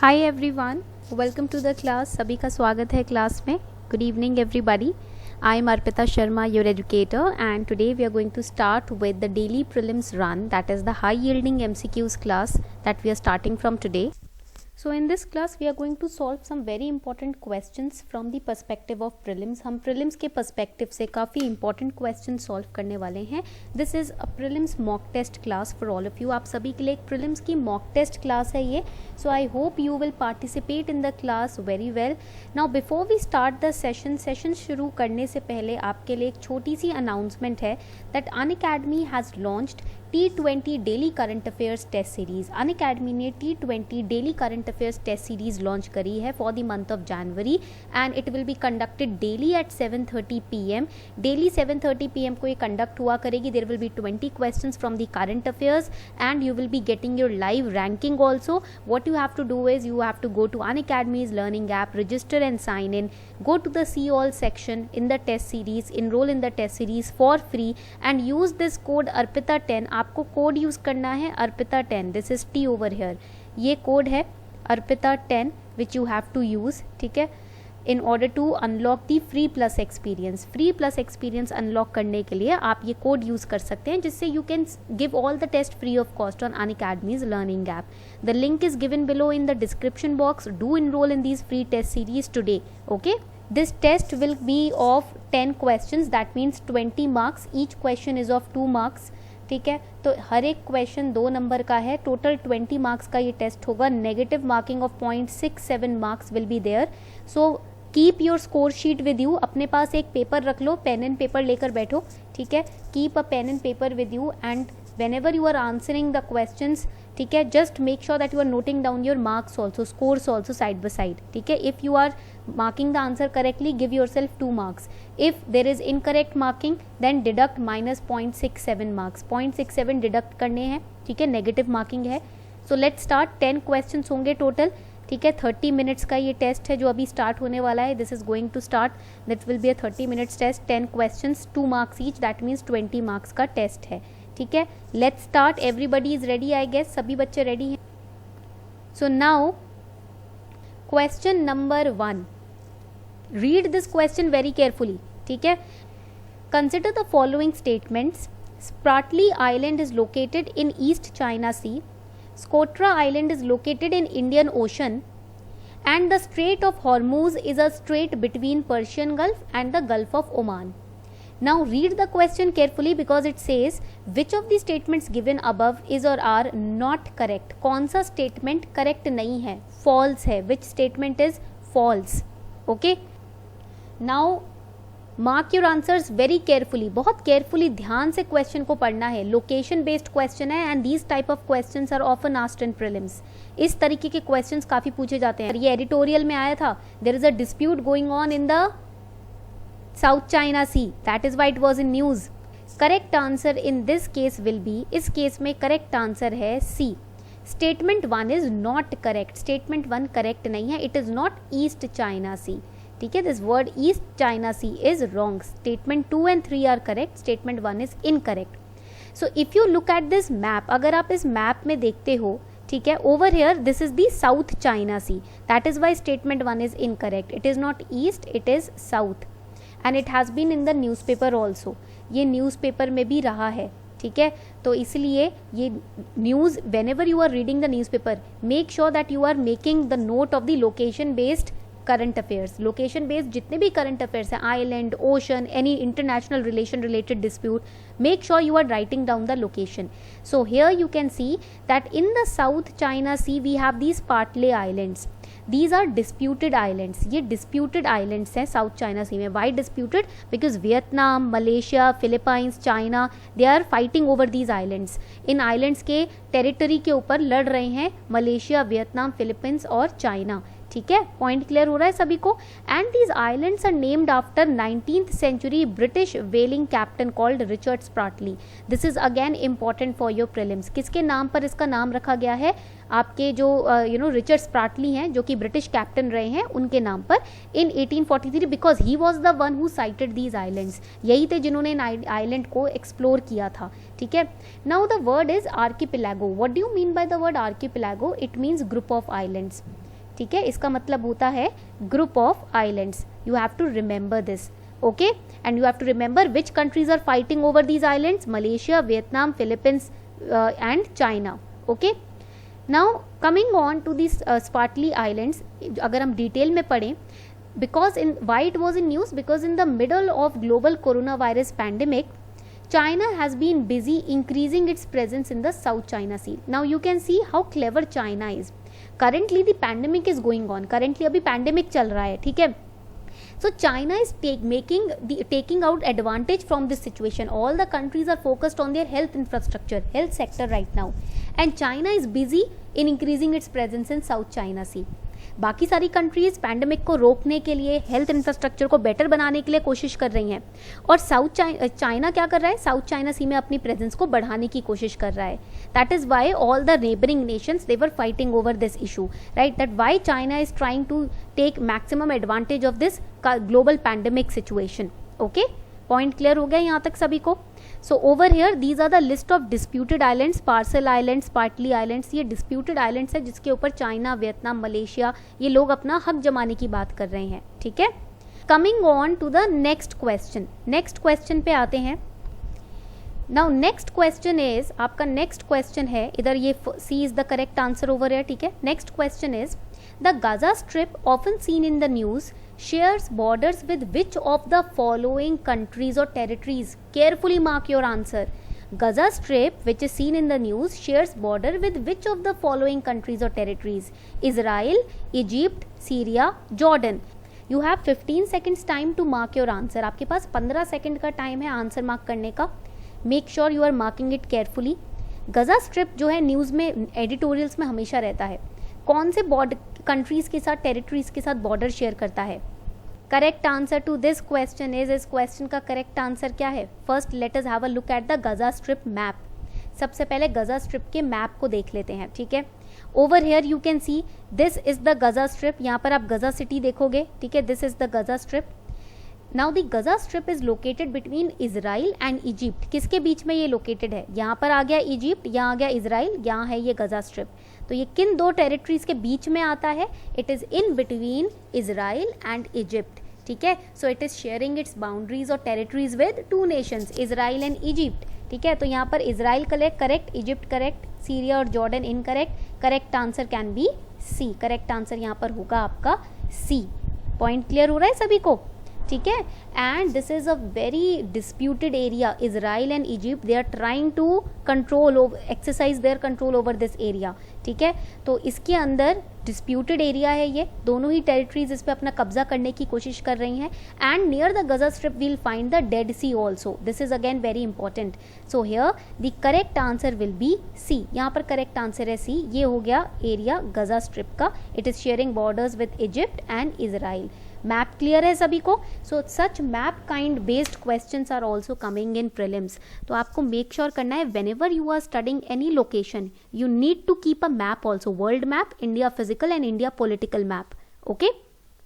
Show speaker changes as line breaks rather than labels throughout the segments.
Hi everyone, welcome to the class. सभी का स्वागत है क्लास में। Good evening everybody. I am Arpita Sharma, your educator, and today we are going to start with the daily prelims run, that is the high yielding MCQs class that we are starting from today. So in this class we are going to solve some very important questions from the perspective of prelims. हम prelims के perspective से काफ़ी important questions solve करने वाले हैं. This is a prelims mock test class for all of you. आप सभी के लिए एक prelims की mock test class है ये. So I hope you will participate in the class very well. Now before we start the session शुरू करने से पहले आपके लिए एक छोटी सी announcement है that Unacademy has launched T20 daily current affairs test series. Unacademy ने T20 daily current affairs test series launch करी है for the month of January and it will be conducted daily at 7:30 PM. Daily 7:30 PM को ये conduct हुआ करेगी. There will be 20 questions from the current affairs and you will be getting your live ranking also. What you have to do is you have to go to Unacademy's learning app, register and sign in, go to the see all section in the test series, enroll in the test series for free and use this code ARPITA10. आपको code use करना है ARPITA10. This is T over here. ये code है ARPITA10 which you have to use. ठीक है, in order to unlock the free plus experience. Free plus experience unlock करने के लिए आप ये कोड यूज कर सकते हैं जिससे you can give all the test free of cost on Unacademy's learning app. The link is given below in the description box. Do enroll in these free test series today. Okay. This test will be of 10 questions. That means 20 marks. Each question is of 2 marks. ठीक है, तो हर एक question 2 number का है. Total 20 marks का ये test होगा. Negative marking of 0.67 marks will be there. So keep your score sheet with you. अपने पास एक पेपर रख लो, पेन एंड पेपर लेकर बैठो. ठीक है, keep a pen and paper with you and whenever you are answering the questions, ठीक है, just make sure that you are noting down your marks also, scores also side by side. ठीक है, if you are marking the answer correctly, give yourself 2 marks. If there is incorrect marking, then deduct minus 0.67 marks. 0.67 deduct करने हैं. ठीक है, negative marking है. So let's start. 10 questions होंगे total. ठीक है, 30 मिनट्स का ये टेस्ट है जो अभी स्टार्ट होने वाला है. This is going to start. That will be a 30 minutes test. 10 questions, 2 marks each. That means 20 marks का टेस्ट है. ठीक है, let's start. Everybody is ready, I guess सभी बच्चे रेडी हैं. So now question number 1. Read this question very carefully. ठीक है, consider the following statements. Spratly Island is located in East China Sea. Socotra Island is located in Indian ocean and the Strait of Hormuz is a strait between Persian Gulf and the Gulf of Oman. Now read the question carefully because it says which of the statements given above is or are not correct. कौन सा statement correct नहीं है, false है. Which statement is false? Okay. Now mark your answers very carefully. बहुत carefully ध्यान से question को पढ़ना है. Location based question है and these type of questions are often asked in prelims. इस तरीके के questions काफ़ी पूछे जाते हैं. ये editorial में आया था. There is a dispute going on in the South China Sea. That is why it was in news. Correct answer in this case will be, इस केस में correct answer है C. Statement 1 is not correct. Statement 1 correct नहीं है. It is not East China Sea. ठीक है, this word East China Sea is wrong. Statement 2 and 3 are correct. Statement 1 is incorrect. So if you look at this map, अगर आप इस map में देखते हो, ठीक है, over here this is the South China Sea. That is why statement 1 is incorrect. It is not East, it is South. And it has been in the newspaper also. ये newspaper में भी रहा है. ठीक है, तो इसलिए ये news whenever you are reading the newspaper, make sure that you are making the note of the location based current affairs. Location based जितने भी करंट अफेयर्स हैं, island, ocean, any international relation related dispute, make sure you are writing down the location. So here you can see that in the South China Sea we have these Spratly islands. These are disputed islands. ये disputed islands हैं South China Sea में. Why disputed? Because Vietnam, Malaysia, Philippines, China, they are fighting over these islands. In islands के territory के ऊपर लड़ रहे हैं Malaysia, Vietnam, Philippines और चाइना. ठीक है, पॉइंट क्लियर हो रहा है सभी को. And these islands are named after 19th century British whaling captain called Richard Spratly. This is again important for your prelims. किसके नाम पर इसका नाम रखा गया है? आपके जो रिचर्ड स्प्राटली हैं जो कि ब्रिटिश कैप्टन रहे हैं उनके नाम पर in 1843 because he was the one who sighted these islands. यही थे जिन्होंने इन आइलैंड को एक्सप्लोर किया था. ठीक है, now the word is archipelago. What do you mean by the word archipelago? It means group of islands. ठीक है, इसका मतलब होता है group of islands. You have to remember this. Okay, and you have to remember which countries are fighting over these islands: Malaysia, Vietnam, Philippines, and China. Okay, now coming on to these Spratly Islands, अगर हम detail में पढ़ें, because in why it was in news, because in the middle of global coronavirus pandemic, China has been busy increasing its presence in the South China Sea. Now you can see how clever China is. Currently the pandemic is going on. Currently अभी pandemic चल रहा है, ठीक है. So China is taking out advantage from this situation. All the countries are focused on their health infrastructure, health sector right now, and China is busy in increasing its presence in South China Sea. बाकी सारी countries pandemic को रोकने के लिए, health infrastructure को better बनाने के लिए कोशिश कर रही हैं, और चाइना क्या कर रहा है, साउथ चाइना सी में अपनी प्रेजेंस को बढ़ाने की कोशिश कर रहा है. That is why all the neighbouring nations they were fighting over this issue, right. That why China is trying to take maximum advantage of this global pandemic situation. Okay, point clear हो गया यहाँ तक सभी को. So over here these are the list of disputed islands, Parcel Islands, Spratly Islands. ये disputed islands है जिसके ऊपर चाइना, वियतनाम, मलेशिया ये लोग अपना हक जमाने की बात कर रहे हैं, ठीक है. Coming on to the next question. Next question पे आते हैं. Now next question is, आपका next question है इधर, ये C is the correct answer over here, ठीक है. Next question is, the Gaza Strip often seen in the news shares borders with which of the following countries or territories? Carefully mark your answer. Gaza Strip, which is seen in the news, shares border with which of the following countries or territories? Israel, Egypt, Syria, Jordan. You have 15 seconds time to mark your answer. आपके पास 15 second का time है answer mark करने का. Make sure you are marking it carefully. Gaza strip जो है news में, editorials में हमेशा रहता है. कौन से बॉर्डर कंट्रीज के साथ, टेरिटरीज के साथ बॉर्डर शेयर करता है? Correct answer to this question is, इस क्वेश्चन का करेक्ट आंसर क्या है? First let us have a look at the Gaza strip map. सबसे पहले गजा स्ट्रिप के मैप को देख लेते हैं, ठीक है. Over here you can see this is the Gaza strip. यहाँ पर आप गजा सिटी देखोगे, ठीक है. This is the Gaza strip. Now the Gaza strip is located between Israel and Egypt. किसके बीच में ये लोकेटेड है? यहाँ पर आ गया इजिप्ट, यहाँ आ गया इजराइल, यहाँ है ये गजा स्ट्रिप. तो ये किन दो टेरिटरीज के बीच में आता है? It is in between Israel and Egypt, ठीक है. So it is sharing its boundaries और territories with two nations, Israel and Egypt, ठीक है. तो यहाँ पर Israel correct, Egypt correct, Syria और Jordan incorrect. Correct answer can be C. Correct answer यहाँ पर होगा आपका सी. पॉइंट क्लियर हो रहा है सभी को, ठीक है. And this is a very disputed area. Israel and Egypt they are trying to control, exercise their control over this area, ठीक है. तो इसके अंदर डिस्प्यूटेड एरिया है ये, दोनों ही टेरिटरीज इस पे अपना कब्जा करने की कोशिश कर रही हैं. And near the Gaza Strip we'll find the Dead Sea also. This is again very important. So here the correct answer will be C. यहाँ पर करेक्ट आंसर है सी. ये हो गया एरिया गजा स्ट्रिप का. It is sharing borders with Egypt and Israel. Map clear है सभी को? So such map kind based questions are also coming in prelims. तो आपको मेक श्योर करना है whenever you are studying any location you need to keep a map also, world map, India physical and India political map. Okay,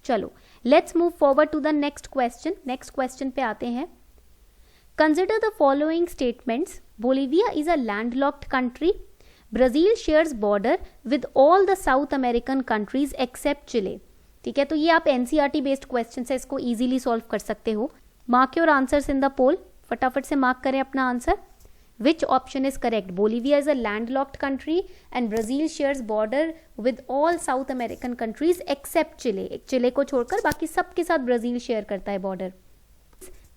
चलो let's move forward to the next question. Next question पे आते हैं. Consider the following statements. Bolivia is a landlocked country. Brazil shares border with all the South American countries except Chile. ठीक है, तो ये आप NCERT based question है, इसको इजीली सॉल्व कर सकते हो. Mark your answers in the poll. फटाफट से मार्क करें अपना answer. Which option is correct? Bolivia is a landlocked country and Brazil shares border with all South American countries except Chile. Chile को छोड़कर बाकी सबके साथ ब्राजील शेयर करता है border.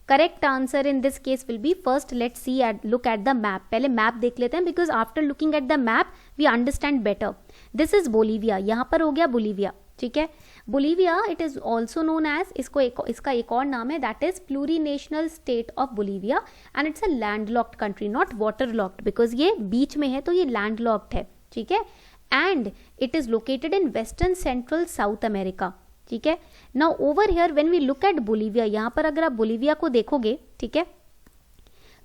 Correct answer in this case will be, first let's see look at the map. पहले map देख लेते हैं because after looking eight the map we understand better. This is Bolivia. यहाँ पर हो गया बोलिविया, ठीक है. Bolivia it is also known as, इसका एक और नाम है, that is Plurinational State of Bolivia and it's a landlocked country, not water locked, because ये बीच में है तो ये लैंडलॉक्ड है, ठीक है. And it is located in western central South America, ठीक है. Now over here when we look at Bolivia, यहाँ पर अगर आप बोलिविया को देखोगे, ठीक है,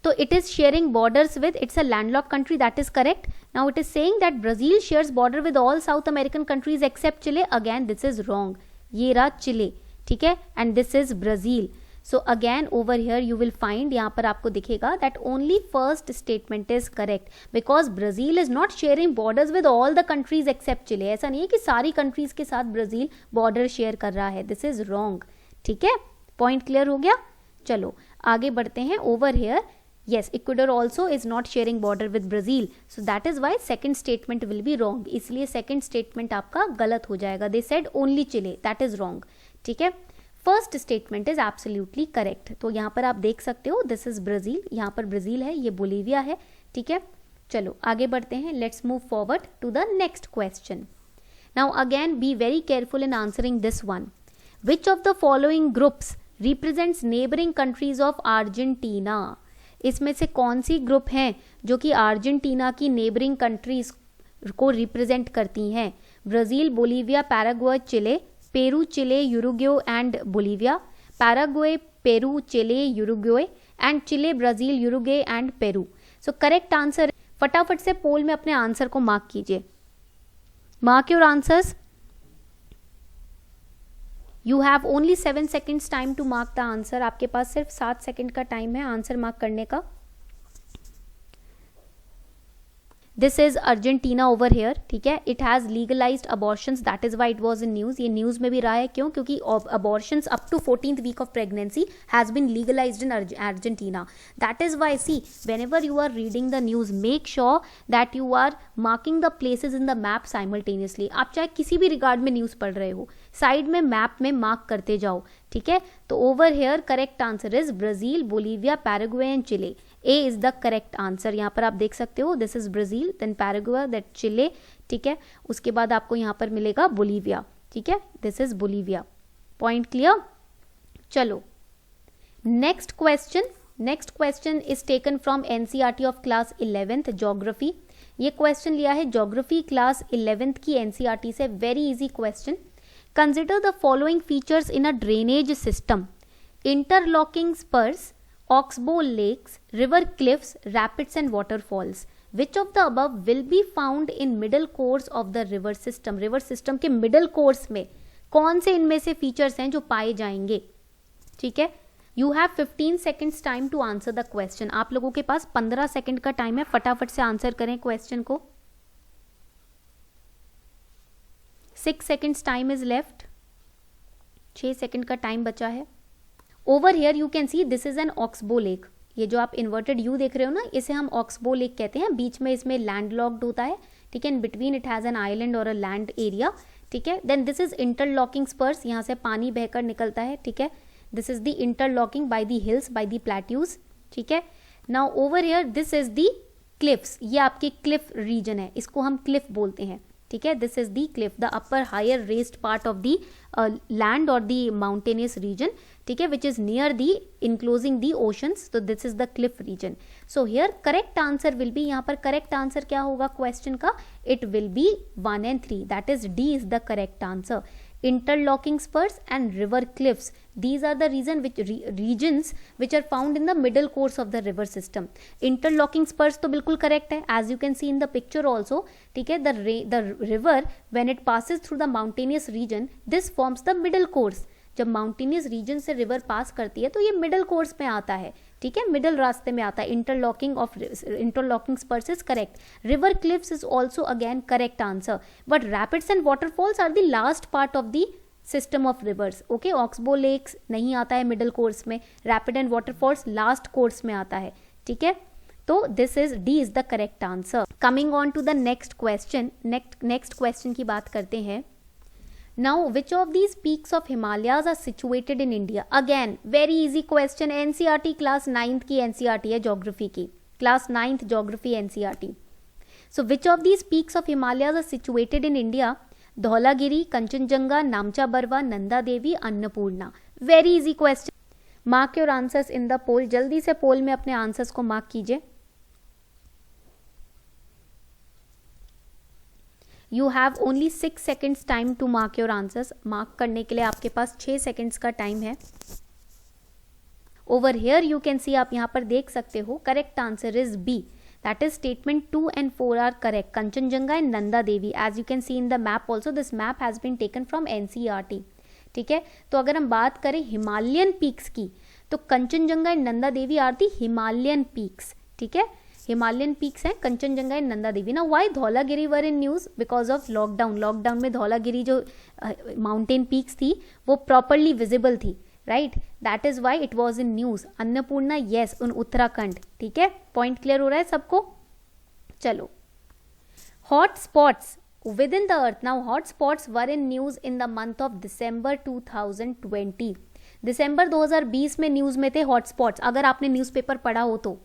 तो it is sharing borders with, it's a landlocked country, that is correct. Now it is saying that Brazil shares border with all South American countries except Chile. Again this is wrong. ये रहा Chile, ठीक है, and this is Brazil. So again over here you will find, यहाँ पर आपको दिखेगा that only first statement is correct because Brazil is not sharing borders with all the countries except Chile. ऐसा नहीं है कि सारी कंट्रीज के साथ ब्राजील बॉर्डर शेयर कर रहा है. This is wrong. ठीक है, पॉइंट क्लियर हो गया. चलो आगे बढ़ते हैं. Over here yes, Ecuador also is not sharing border with Brazil, so that is why second statement will be wrong. इसलिए second statement आपका गलत हो जाएगा. They said only Chile, that is wrong. ठीक है, first statement is absolutely correct. तो यहाँ पर आप देख सकते हो this is Brazil, यहाँ पर ब्राज़ील है, ये बोलीविया है. ठीक है, चलो आगे बढ़ते हैं. Let's move forward to the next question. Now again be very careful in answering this one. Which of the following groups represents neighboring countries of Argentina? इसमें से कौन सी ग्रुप हैं जो कि अर्जेंटीना की नेबरिंग कंट्रीज को रिप्रेजेंट करती हैं? Brazil, Bolivia, Paraguay, Chile, Peru, Chile, Uruguay and Bolivia, Paraguay, Peru, Chile, Uruguay and Chile, Brazil, Uruguay and Peru. So correct answer, फटाफट से पोल में अपने आंसर को मार्क कीजिए. Mark your answers. You have only 7 seconds time to mark the answer. आपके पास सिर्फ 7 second का टाइम है आंसर मार्क करने का. This is Argentina over here. ठीक है, it has legalised abortions, that is why it was in news. ये न्यूज में भी रहा है. क्यों? क्योंकि abortions up to 14th week of pregnancy has been legalised in Argentina. That is why see whenever you are reading the news make sure that you are marking the places in the map simultaneously. आप चाहे किसी भी regard में news पढ़ रहे हो, side में map में मार्क करते जाओ. ठीक है, तो over here correct answer is Brazil, Bolivia, Paraguay and Chile. A is the correct answer. यहाँ पर आप देख सकते हो this is Brazil, then Paraguay, that Chile. ठीक है, उसके बाद आपको यहाँ पर मिलेगा बोलीविया. ठीक है, this is Bolivia. Point clear. चलो next question. Next question is taken from NCERT of class 11th geography. ये क्वेश्चन लिया है ज्योग्राफी क्लास 11th की एनसीईआरटी से. Very easy question. Consider the following features in a drainage system: interlocking spurs, oxbow lakes, river cliffs, rapids and waterfalls. Which of the above will be found in middle course of the river system? River system के middle course में कौन से इनमें से features हैं जो पाए जाएंगे? ठीक है, You have 15 seconds time to answer the question. आप लोगों के पास 15 सेकेंड का टाइम है, फटाफट से आंसर करें क्वेश्चन को. 6 seconds time is left. 6 second का टाइम बचा है. Over here you can see this is an oxbow lake. ये जो आप इन्वर्टेड यू देख रहे हो ना, इसे हम ऑक्सबो लेक कहते हैं. बीच में इसमें लैंड लॉक्ड होता है. ठीक है, in between it has an island और अ लैंड एरिया. ठीक है, देन दिस इज इंटरलॉकिंग स्पर्स. यहाँ से पानी बहकर निकलता है. ठीक है, this is the interlocking by the hills, by the plateaus. ठीक है, now over here this is the cliffs. ये आपकी क्लिफ रीजन है, इसको हम क्लिफ बोलते हैं. ठीक है, this is the cliff, the upper higher raised part of the land और दी माउंटेनियस रीजन. ठीक है, which is near the enclosing the oceans. तो this is the cliff region. So here correct answer will be, यहाँ पर correct answer क्या होगा question का? It will be 1 and 3. That is D is the correct answer. Interlocking spurs and river cliffs, these are the regions which are found in the middle course of the river system. Interlocking spurs तो बिल्कुल correct है, as you can see in the picture also. ठीक है, the river when it passes through the mountainous region, this forms the middle course. जब mountainous region से river पास करती है तो ये मिडल कोर्स में आता है. ठीक है, मिडल रास्ते में आता है. Interlocking spurs is correct. River cliffs is also again correct answer. But rapids and waterfalls are the last part of the system of rivers. Okay, oxbow lakes नहीं आता है मिडल कोर्स में. Rapid and waterfalls last course में आता है. ठीक है, तो this is D is the correct answer. Coming on to the next question. Next question की बात करते हैं. Now, which of these peaks of Himalayas are situated in India? Again, very easy question. NCERT class 9th की NCERT है geography की. Class 9th geography NCERT. So, which of these peaks of Himalayas are situated in India? Dhaulagiri, Kanchenjunga, Namcha Barwa, Nanda Devi, Annapurna. Very easy question. Mark your answers in the poll. जल्दी से poll में अपने answers को mark कीजिए. You have only 6 seconds time to mark your answers. Mark करने के लिए आपके पास 6 seconds का टाइम है. Over here you can see, आप यहाँ पर देख सकते हो correct answer is B. That is statement 2 and 4 are correct. Kanchenjunga and Nanda Devi, as you can see in the map also, this map has been taken from NCERT. ठीक है, तो अगर हम बात करें हिमालयन पीक्स की, तो Kanchenjunga and Nanda Devi are the Himalayan peaks, ठीक है, हिमालयन पीक्स हैं Kanchenjunga and Nanda Devi. Now why Dhaulagiri were in news? Because of lockdown में धौलागिरी जो माउंटेन पीक्स थी वो प्रॉपरली विजिबल थी, right, that is why it was in news. Annapurna yes उन उत्तराखंड, ठीक है, पॉइंट क्लियर हो रहा है सबको. चलो, hot spots within the earth. Now hot spots were in news in the month of December 2020. दिसंबर 2020 में न्यूज में थे हॉट स्पॉट्स, अगर आपने न्यूज़पेपर पढ़ा हो तो.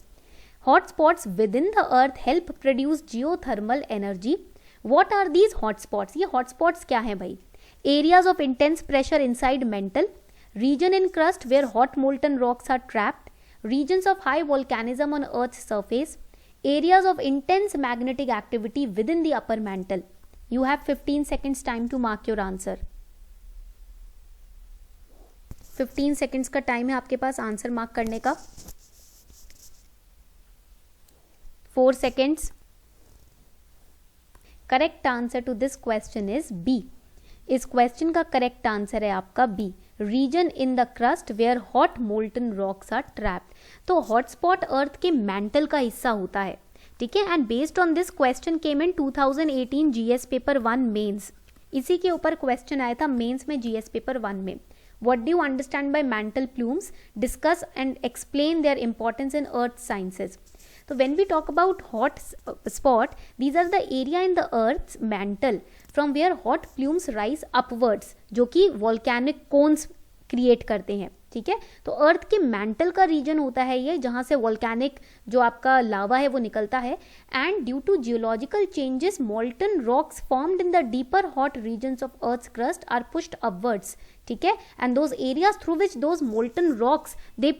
Hot spots within the earth help produce geothermal energy. What are these hot spots? ये hot spots क्या है भाई? Areas of intense pressure inside mantle, region in crust where hot molten rocks are trapped, regions of high volcanism on Earth's surface, areas of intense magnetic activity within the upper mantle. You have 15 seconds time to mark your answer. 15 seconds का time है आपके पास answer mark करने का. 4 seconds. Correct answer to this question is B. इस question का correct answer है आपका B, region in the crust where hot molten rocks are trapped. तो हॉटस्पॉट अर्थ के मैंटल का हिस्सा होता है, ठीक है. And based on this question came in 2018 GS paper 1 mains. इसी के ऊपर क्वेश्चन आया था मेंस में जीएस पेपर 1 में. What do you understand by mantle plumes? Discuss and explain their importance in earth sciences. So when we talk about hot spot, these are the area in the earth's mantle from where hot plumes rise upwards, जो कि volcanic cones create करते हैं, ठीक है. तो अर्थ के mantle का reason होता है ये, जहाँ से वॉल्केनिक जो आपका लावा है वो निकलता है. And due to geological changes molten rocks formed in the deeper hot regions of earth's crust are pushed upwards, ठीक है. and those areas through which those molten rocks they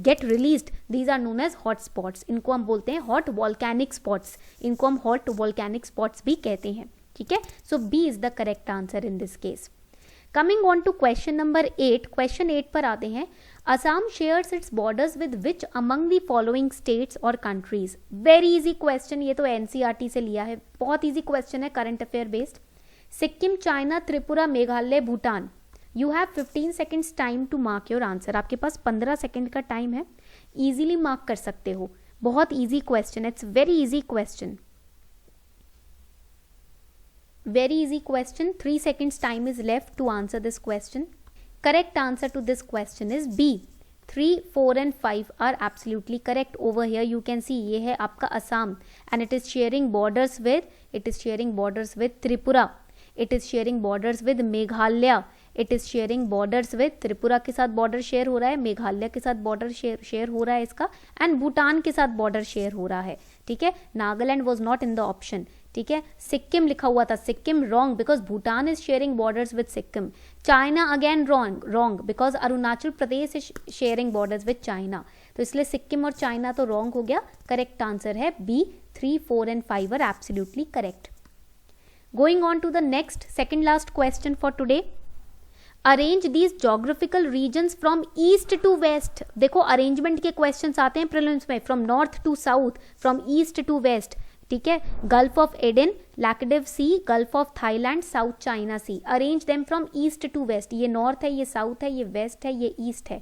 get released, these are known as hot spots. इनको हम बोलते हैं hot volcanic spots, इनको हम hot volcanic spots भी कहते हैं, ठीक है. so B is the correct answer in this case. Coming on to question number 8. question 8 पर आते हैं. Assam shares its borders with which among the following states or countries? Very easy question, ये तो NCERT से लिया है, बहुत easy question है, current affair based. Sikkim, China, Tripura, Meghalaya, Bhutan. You have 15 seconds time to mark your answer. आपके पास 15 सेकेंड का टाइम है, easily mark कर सकते हो. बहुत easy question, it's very easy question. Very easy question. 3 seconds time is left to answer this question. Correct answer to this question is B. 3, 4 and 5 are absolutely correct. Over here you can see ये है आपका Assam and it is sharing borders with Tripura. It is sharing borders with Meghalaya. It is sharing borders with, Tripura के साथ border share हो रहा है, मेघालय के साथ बॉर्डर शेयर हो रहा है इसका, एंड भूटान के साथ बॉर्डर शेयर हो रहा है, ठीक है. Nagaland was not in the option, ठीक है. सिक्किम लिखा हुआ था, Sikkim wrong because Bhutan is sharing borders with Sikkim. China again wrong because Arunachal Pradesh is sharing borders with China. तो इसलिए सिक्किम और चाइना तो रॉन्ग हो गया. करेक्ट आंसर है B. 3, 4 and 5 are absolutely correct. Going on to the next second last question for today. Arrange these geographical regions from east to west. देखो arrangement के questions आते हैं प्रीलिम्स में, from north to south, from east to west, ठीक है. Gulf of Aden, Laccadive Sea, Gulf of Thailand, South China Sea. Arrange them from east to west. ये north है, ये साउथ है, ये वेस्ट है, ये ईस्ट है.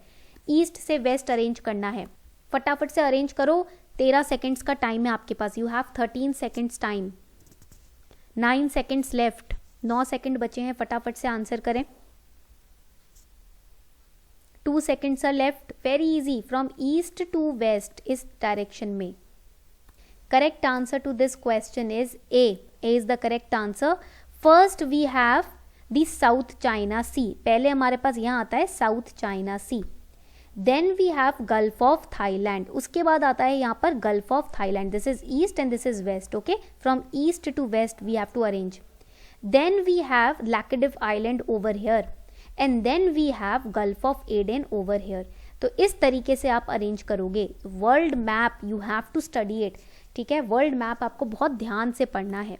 ईस्ट से वेस्ट अरेंज करना है. फटाफट से अरेंज करो. 13 सेकेंड्स का टाइम है आपके पास. You have 13 seconds time. 9 seconds left. 9 second बचे हैं, फटाफट से आंसर करें. 2 seconds are left. Very easy, from east to west इस डायरेक्शन में. Correct answer to this question is A. A is the correct answer. First we have the South China Sea. पहले हमारे पास यहाँ आता है South China Sea. Then we have Gulf of Thailand. उसके बाद आता है यहाँ पर Gulf of Thailand. This is east and this is west. Okay, from east to west we have to arrange. Then we have Laccadive Island over here. And then we have Gulf of Aden over here. तो इस तरीके से आप arrange करोगे. World map you have to study it, ठीक है. World map आपको बहुत ध्यान से पढ़ना है.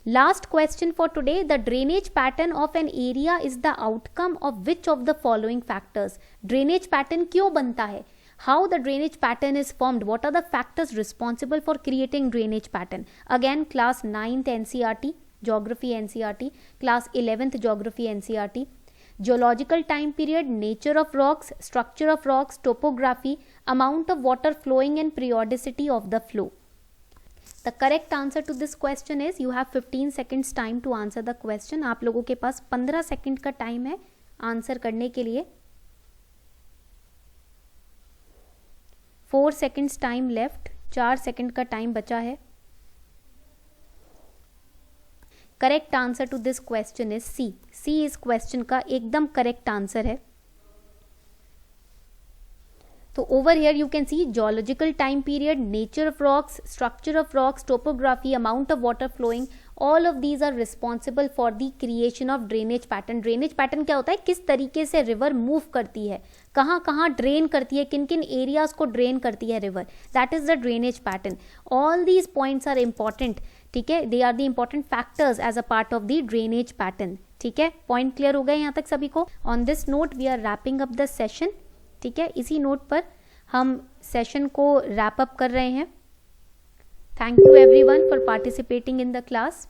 Last question for today. The drainage pattern of an area is the outcome of which of the following factors. Drainage pattern क्यों बनता है? How the drainage pattern is formed. What are the factors responsible for creating drainage pattern. Again class 9th NCERT geography NCERT, class 11th geography NCERT. Geological time period, nature of rocks, structure of rocks, topography, amount of water flowing and periodicity of the flow. The correct answer to this question is you have 15 seconds time to answer the question. आप लोगों के पास 15 second का time है answer करने के लिए. 4 seconds time left, 4 second का टाइम बचा है. Correct answer to this question is C. C इस क्वेश्चन का एकदम करेक्ट आंसर है. तो over here you can see geological time period, nature of rocks, structure of rocks, topography, amount of water flowing, all of these are responsible for the creation of drainage pattern. Drainage pattern क्या होता है, किस तरीके से river move करती है, कहाँ कहाँ ड्रेन करती है, किन किन एरियाज को ड्रेन करती है river, that is the drainage pattern. All these points are important. ठीक है, they are the important factors as a part of the drainage pattern. ठीक है, पॉइंट क्लियर हो गए यहाँ तक सभी को. On this note we are wrapping up the session. ठीक है, इसी नोट पर हम सेशन को रैप अप कर रहे हैं. Thank you everyone for participating in the class.